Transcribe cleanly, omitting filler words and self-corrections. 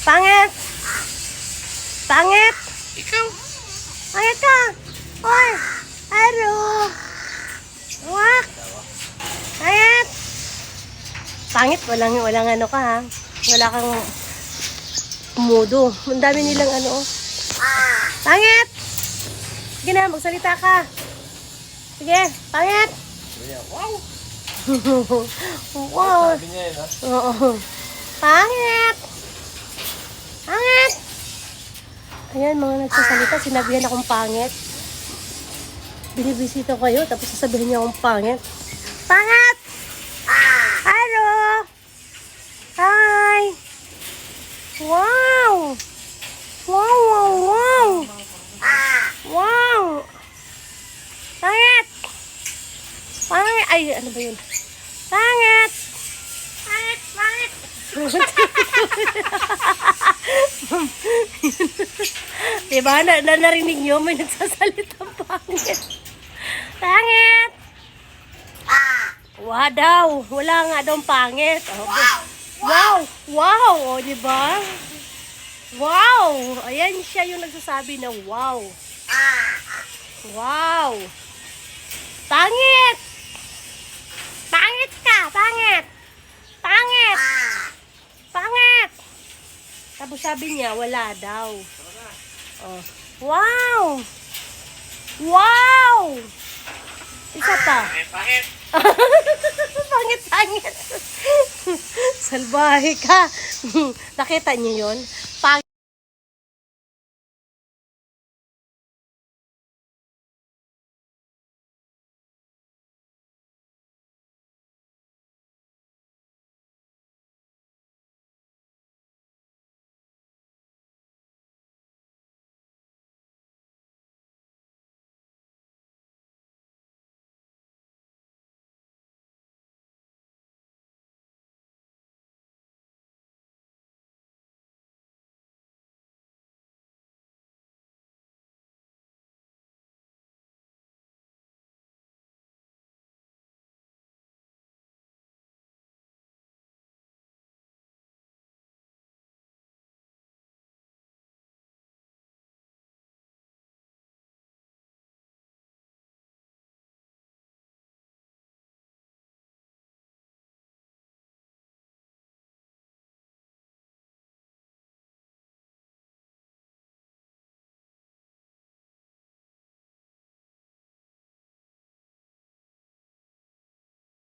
Pangit! Pangit! Ikaw. Pangit ka! Oy! Ano? Wak! Pangit! Pangit, walang ano ka ha. Wala kang mudo. Ang dami nilang ano. Pangit! Sige na, magsalita ka. Sige, pangit! Wow. Wow! Sabi niya yun, ha? Oo. Pangit! Pangit! Ayan, mga nagsasalita, sinabihan akong pangit. Binibisita kayo, tapos sasabihin niya akong pangit. Pangit! Hello! Hi! Wow! Wow, wow, wow! Wow! Pangit! Pangit! Ay, ano ba yun? Pangit! Pangit! Pangit! Diba? Narinig nyo? May nagsasalitang pangit. Pangit! Wow daw. Wala nga daw pangit. Oh, wow! Wow! O, diba? Wow! Ayan siya yung nagsasabi na wow. Wow! Pangit! Pangit ka! Pangit! Pangit! Pangit! Tapos sabi niya, wala daw. Oh. Wow! Wow! Isa pa. Pangit. Pangit, pangit. Salbahe ka. Nakita niyo yun?